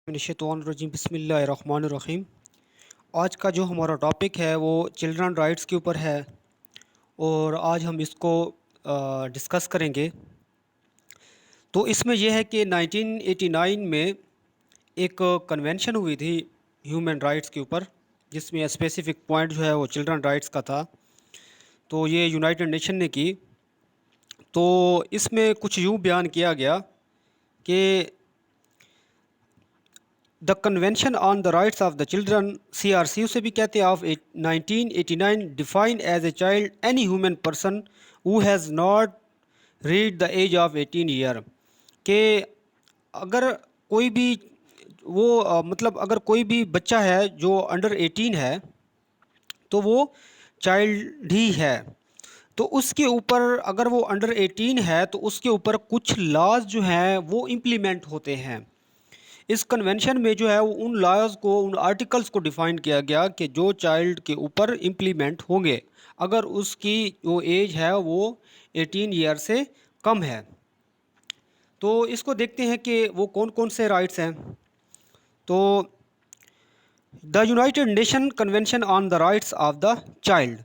من الشیطان الرجیم بسم اللہ الرحمن الرحیم۔ آج کا جو ہمارا ٹاپک ہے وہ چلڈرن رائٹس کے اوپر ہے اور آج ہم اس کو ڈسکس کریں گے۔ تو اس میں یہ ہے کہ 1989 میں ایک کنونشن ہوئی تھی ہیومن رائٹس کے اوپر، جس میں اسپیسیفک پوائنٹ جو ہے وہ چلڈرن رائٹس کا تھا۔ تو یہ یونائٹڈ نیشن نے کی۔ تو اس میں کچھ یوں بیان کیا گیا کہ the convention on the rights of the children CRC اسے بھی کہتے ہیں، of 1989 define as a child any human person who has not reach the age of 18 year, کہ اگر کوئی بھی اگر کوئی بھی بچہ ہے جو انڈر 18 ہے تو وہ چائلڈ ہی ہے۔ تو اس کے اوپر اگر وہ انڈر 18 ہے تو اس کے اوپر کچھ لاز جو ہیں وہ امپلیمنٹ ہوتے ہیں۔ اس کنونشن میں جو ہے وہ ان لاز کو، ان آرٹیکلز کو ڈیفائن کیا گیا کہ جو چائلڈ کے اوپر امپلیمنٹ ہوں گے اگر اس کی جو ایج ہے وہ 18 ایئر سے کم ہے۔ تو اس کو دیکھتے ہیں کہ وہ کون کون سے رائٹس ہیں۔ تو the United nation convention on the rights of the child,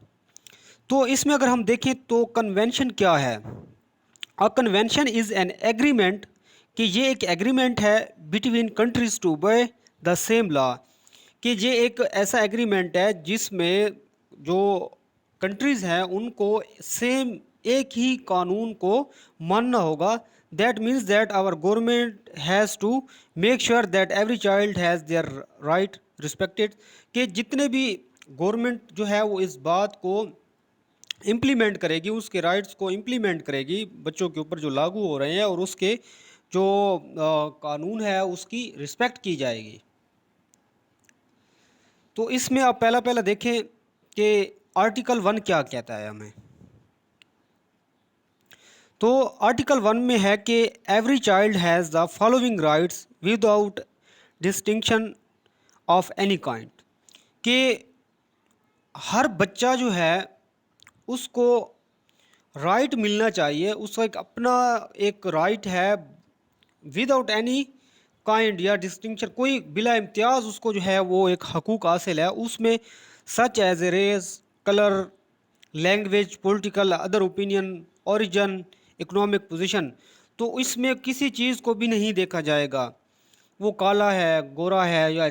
تو اس میں اگر ہم دیکھیں تو کنونشن کیا ہے؟ کنونشن از این ایگریمنٹ، کہ یہ ایک ایگریمنٹ ہے between countries to obey the same law, کہ یہ ایک ایسا ایگریمنٹ ہے جس میں جو کنٹریز ہیں ان کو سیم ایک ہی قانون کو ماننا ہوگا۔ That means that our government has to make sure that every child has their right respected, کہ جتنے بھی گورنمنٹ جو ہے وہ اس بات کو امپلیمنٹ کرے گی، اس کے رائٹس کو امپلیمنٹ کرے گی بچوں کے اوپر جو لاگو ہو رہے ہیں، اور اس کے جو قانون ہے اس کی رسپیکٹ کی جائے گی۔ تو اس میں آپ پہلا دیکھیں کہ آرٹیکل 1 کیا کہتا ہے ہمیں۔ تو آرٹیکل 1 میں ہے کہ every child has the following rights with out distinction of any kind, کہ ہر بچہ جو ہے اس کو رائٹ ملنا چاہیے، اس کا ایک اپنا ایک رائٹ ہے ود آؤٹ اینی کائنڈ یا ڈسٹنکشن، کوئی بلا امتیاز اس کو جو ہے وہ ایک حقوق حاصل ہے، اس میں such as a race, colour, language, political, other opinion, origin, economic position. تو اس میں کسی چیز کو بھی نہیں دیکھا جائے گا، وہ کالا ہے، گورا ہے، یا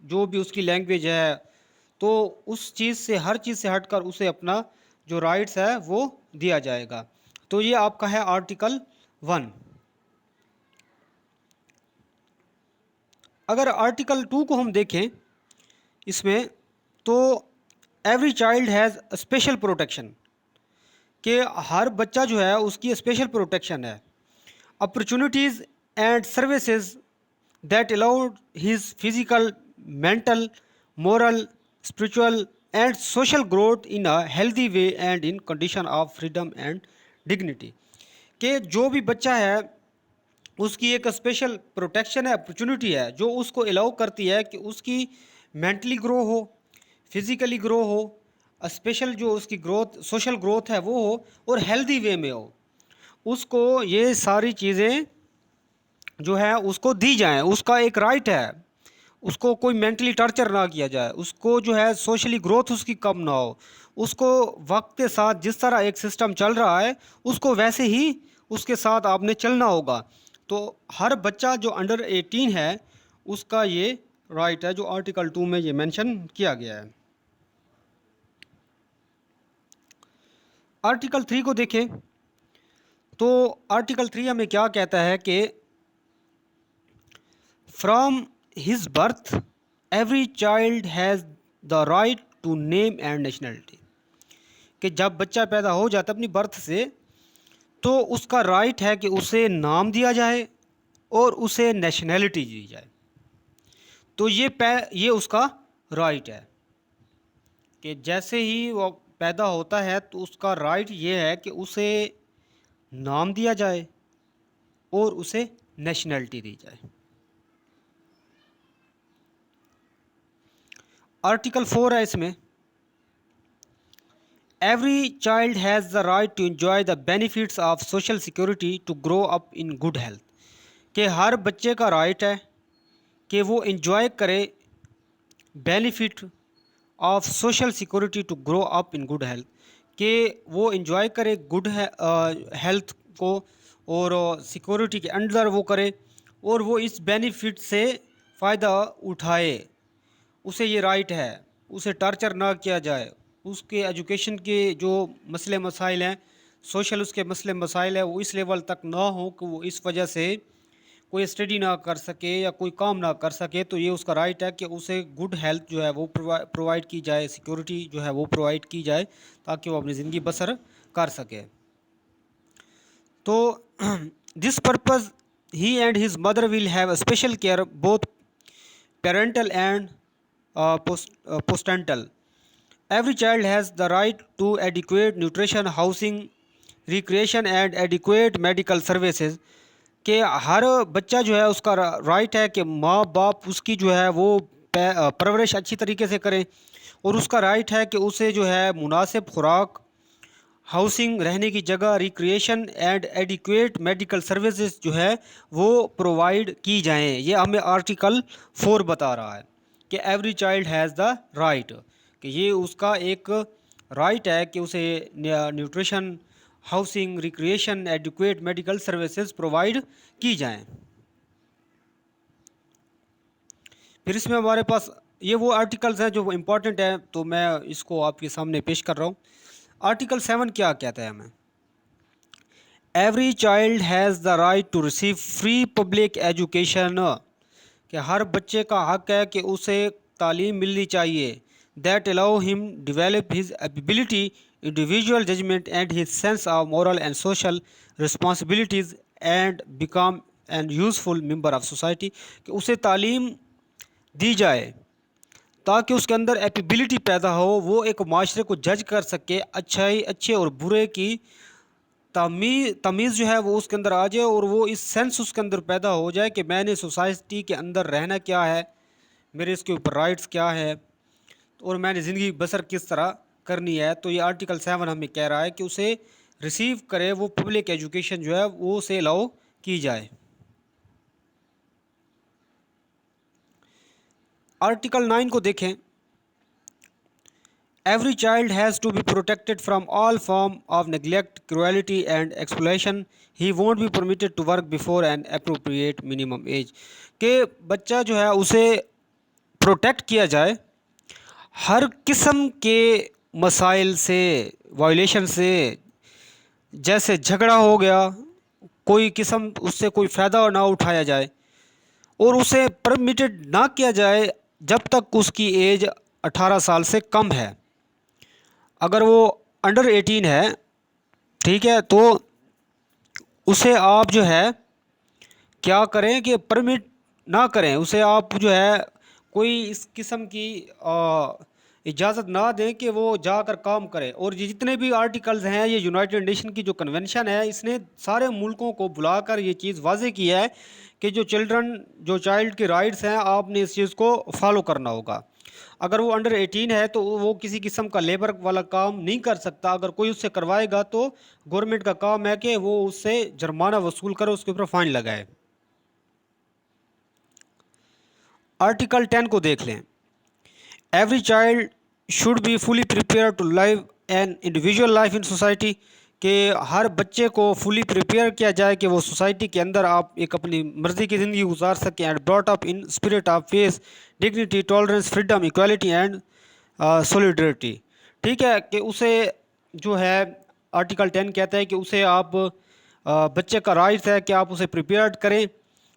جو بھی اس کی لینگویج ہے، تو اس چیز سے، ہر چیز سے ہٹ کر اسے اپنا جو رائٹس ہے وہ دیا جائے گا۔ تو یہ آپ کا ہے آرٹیکل 1۔ اگر آرٹیکل 2 کو ہم دیکھیں اس میں، تو every child has special protection, کہ ہر بچہ جو ہے اس کی اسپیشل پروٹیکشن ہے۔ Opportunities and services that allowed his physical, mental, moral, spiritual and social growth in a healthy way and in condition of freedom and dignity, کہ جو بھی بچہ ہے اس کی ایک اسپیشل پروٹیکشن ہے، اپرچونٹی ہے جو اس کو الاؤ کرتی ہے کہ اس کی مینٹلی گرو ہو، فزیکلی گرو ہو، اسپیشل جو اس کی گروتھ، سوشل گروتھ ہے وہ ہو، اور ہیلدی وے میں ہو، اس کو یہ ساری چیزیں جو ہے اس کو دی جائیں۔ اس کا ایک رائٹ ہے، اس کو کوئی مینٹلی ٹارچر نہ کیا جائے، اس کو جو ہے سوشلی گروتھ اس کی کم نہ ہو، اس کو وقت کے ساتھ جس طرح ایک سسٹم چل رہا ہے اس کو ویسے ہی اس کے ساتھ آپ نے چلنا ہوگا۔ تو ہر بچہ جو انڈر 18 ہے اس کا یہ رائٹ ہے جو آرٹیکل 2 میں یہ مینشن کیا گیا ہے۔ آرٹیکل 3 کو دیکھیں تو آرٹیکل 3 ہمیں کیا کہتا ہے کہ from his birth every child has the right to name and nationality, کہ جب بچہ پیدا ہو جاتا ہے اپنی برتھ سے تو اس کا رائٹ ہے کہ اسے نام دیا جائے اور اسے نیشنلٹی دی جائے۔ تو یہ اس کا رائٹ ہے کہ جیسے ہی وہ پیدا ہوتا ہے تو اس کا رائٹ یہ ہے کہ اسے نام دیا جائے اور اسے نیشنلٹی دی جائے۔ آرٹیکل 4 ہے اس میں، every child has the right to enjoy the benefits of social security to grow up in good health, کہ ہر بچے کا رائٹ ہے کہ وہ انجوائے کرے benefit of social security to grow up in good health, کہ وہ انجوائے کرے گڈ ہیلتھ کو، اور سیکورٹی کے اندر وہ کرے، اور وہ اس بینیفٹ سے فائدہ اٹھائے. اسے یہ رائٹ ہے، اسے ٹارچر نہ کیا جائے، اس کے ایجوکیشن کے جو مسئلے مسائل ہیں، سوشل اس کے مسئلے مسائل ہیں، وہ اس لیول تک نہ ہوں کہ وہ اس وجہ سے کوئی اسٹڈی نہ کر سکے یا کوئی کام نہ کر سکے. تو یہ اس کا رائٹ ہے کہ اسے گڈ ہیلتھ جو ہے وہ پرووائڈ کی جائے، سیکورٹی جو ہے وہ پرووائڈ کی جائے تاکہ وہ اپنی زندگی بسر کر سکے. تو this purpose he and his mother will have a special care both parental and postnatal. Every child has the right to adequate nutrition, housing, recreation and adequate medical services. کہ ہر بچہ جو ہے اس کا رائٹ ہے کہ ماں باپ اس کی جو ہے وہ پرورش اچھی طریقے سے کریں، اور اس کا رائٹ ہے کہ اسے جو ہے مناسب خوراک، ہاؤسنگ، رہنے کی جگہ، recreation and adequate medical services جو ہے وہ پرووائڈ کی جائیں. یہ ہمیں آرٹیکل 4 بتا رہا ہے کہ every child has the right, کہ یہ اس کا ایک رائٹ ہے کہ اسے nutrition, housing, recreation, adequate medical services provide کی جائیں. پھر اس میں ہمارے پاس یہ وہ آرٹیکلز ہیں جو امپورٹنٹ ہیں، تو میں اس کو آپ کے سامنے پیش کر رہا ہوں. آرٹیکل 7 کیا کہتا ہے ہمیں؟ Every child has the right to receive free public education, کہ ہر بچے کا حق ہے کہ اسے تعلیم ملنی چاہیے. That allow him develop his ability, individual judgement and his sense of moral and social responsibilities and become an useful member of society, کہ اسے تعلیم دی جائے تاکہ اس کے اندر ایپیبلٹی پیدا ہو، وہ ایک معاشرے کو جج کر سکے، اچھے اور برے کی تمیز جو ہے وہ اس کے اندر آ جائے، اور وہ اس سینس اس کے اندر پیدا ہو جائے کہ میں نے سوسائٹی کے اندر رہنا کیا ہے، میرے اس کے اوپر رائٹس کیا ہے، اور میں نے زندگی بسر کس طرح کرنی ہے. تو یہ آرٹیکل 7 ہمیں کہہ رہا ہے کہ اسے ریسیو کرے، وہ پبلک ایجوکیشن جو ہے وہ اسے الاؤ کی جائے. آرٹیکل 9 کو دیکھیں. Every child has to be protected from all form of neglect, cruelty and exploitation. He won't be permitted to work before an appropriate minimum age. کہ بچہ جو ہے اسے پروٹیکٹ کیا جائے ہر قسم کے مسائل سے، وائلیشن سے، جیسے جھگڑا ہو گیا، کوئی قسم اس سے کوئی فائدہ نہ اٹھایا جائے، اور اسے پرمیٹڈ نہ کیا جائے جب تک اس کی ایج 18 سال سے کم ہے. اگر وہ انڈر 18 ہے، ٹھیک ہے، تو اسے آپ جو ہے کیا کریں کہ پرمٹ نہ کریں، اسے آپ جو ہے کوئی اس قسم کی اجازت نہ دیں کہ وہ جا کر کام کرے. اور یہ جتنے بھی آرٹیکلز ہیں، یہ یونائٹڈ نیشن کی جو کنونشن ہے، اس نے سارے ملکوں کو بلا کر یہ چیز واضح کی ہے کہ جو چائلڈ کے رائٹس ہیں، آپ نے اس چیز کو فالو کرنا ہوگا. اگر وہ انڈر 18 ہے تو وہ کسی قسم کا لیبر والا کام نہیں کر سکتا. اگر کوئی اس سے کروائے گا تو گورنمنٹ کا کام ہے کہ وہ اس سے جرمانہ وصول کرے، اس کے اوپر فائن لگائے. آرٹیکل 10 کو دیکھ لیں. Every child should be fully prepare to live an individual life in society, کہ ہر بچے کو فلی پریپیئر کیا جائے کہ وہ سوسائٹی کے اندر آپ ایک اپنی مرضی کی زندگی گزار سکیں. And brought up in spirit of peace, dignity, tolerance, freedom, equality and solidarity. ٹھیک ہے، کہ اسے جو ہے آرٹیکل 10 کہتا ہے کہ اسے آپ بچے کا رائٹ ہے کہ آپ اسے پریپیئرڈ کریں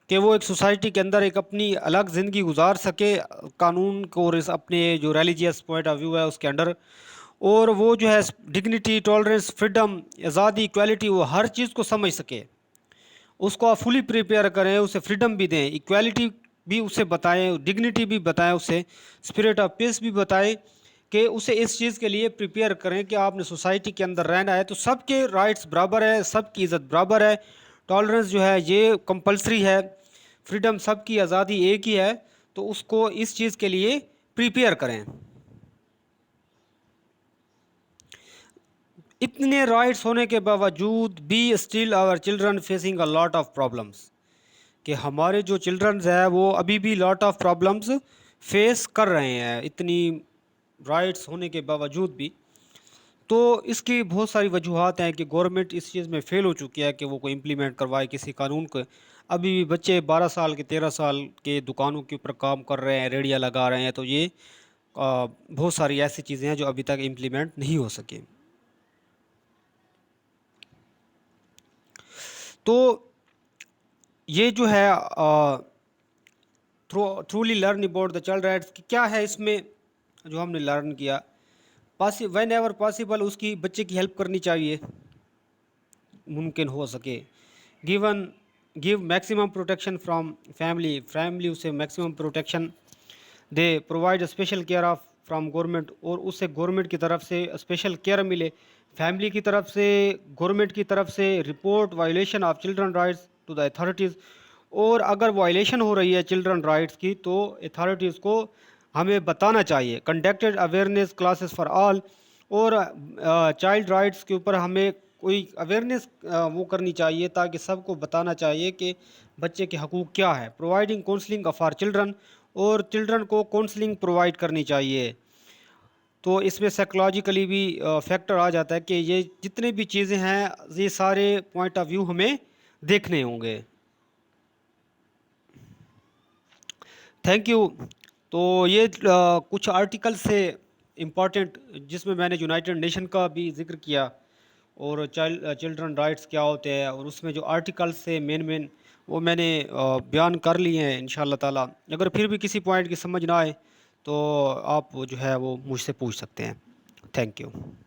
کہ وہ ایک سوسائٹی کے اندر ایک اپنی الگ زندگی گزار سکے، قانون کو اور اپنے جو ریلیجیس پوائنٹ آف ویو ہے اس کے انڈر، اور وہ جو ہے ڈگنیٹی، ٹالرنس، فریڈم، آزادی، ایکویلٹی، وہ ہر چیز کو سمجھ سکے. اس کو آپ فلی پریپیئر کریں، اسے فریڈم بھی دیں، ایکویلٹی بھی اسے بتائیں، ڈگنیٹی بھی بتائیں، اسے اسپرٹ آف پیس بھی بتائیں، کہ اسے اس چیز کے لیے پریپیئر کریں کہ آپ نے سوسائٹی کے اندر رہنا ہے تو سب کے رائٹس برابر ہے، سب کی عزت برابر ہے. ٹالرنس جو ہے یہ کمپلسری ہے، فریڈم، سب کی آزادی ایک ہی ہے، تو اس کو اس چیز کے لیے پریپیئر کریں. اتنے رائٹس ہونے کے باوجود بھی still our children facing a lot of problems, کہ ہمارے جو چلڈرنز ہیں وہ ابھی بھی لاٹ آف پرابلمز فیس کر رہے ہیں اتنی رائٹس ہونے کے باوجود بھی. تو اس کی بہت ساری وجوہات ہیں کہ گورنمنٹ اس چیز میں فیل ہو چکی ہے کہ وہ کوئی امپلیمنٹ کروائے کسی قانون کو. ابھی بھی بچے 12 سال کے 13 سال کے دکانوں کے اوپر کام کر رہے ہیں, ریڑیاں لگا رہے ہیں. تو یہ بہت ساری ایسی چیزیں ہیں جو ابھی تک امپلیمنٹ نہیں ہو سکیں. تو یہ جو ہے thoroughly learn about the child rights کیا ہے اس میں جو ہم نے لرن کیا. وین ایور پاسبل اس کی بچے کی ہیلپ کرنی چاہیے ممکن ہو سکے. Give maximum protection from family اسے میکسیمم پروٹیکشن دے. Provide special care of from government, اور اس سے گورنمنٹ کی طرف سے اسپیشل کیئر ملے. فیملی کی طرف سے, گورنمنٹ کی طرف سے report violation of children rights to the authorities. اور اگر وائلیشن ہو رہی ہے چلڈرن رائٹس کی تو اتھارٹیز کو ہمیں بتانا چاہیے. Conducted awareness classes for all, اور چائلڈ رائٹس کے اوپر ہمیں کوئی اویئرنیس وہ کرنی چاہیے تاکہ سب کو بتانا چاہیے کہ بچے کے حقوق کیا ہے. پرووائڈنگ کونسلنگ فار چلڈرن, اور چلڈرن کو کونسلنگ پرووائڈ کرنی چاہیے. تو اس میں سائیکلوجیکلی بھی فیکٹر آ جاتا ہے کہ یہ جتنے بھی چیزیں ہیں یہ سارے پوائنٹ آف ویو ہمیں دیکھنے ہوں گے. Thank you. تو یہ کچھ آرٹیکل سے امپورٹنٹ جس میں نے یونائٹڈ نیشن کا بھی ذکر کیا اور چلڈرن رائٹس کیا ہوتے ہیں, اور اس میں جو آرٹیکل سے مین وہ میں نے بیان کر لیے ہیں. انشاءاللہ تعالیٰ اگر پھر بھی کسی پوائنٹ کی سمجھ نہ آئے تو آپ جو ہے وہ مجھ سے پوچھ سکتے ہیں. Thank you.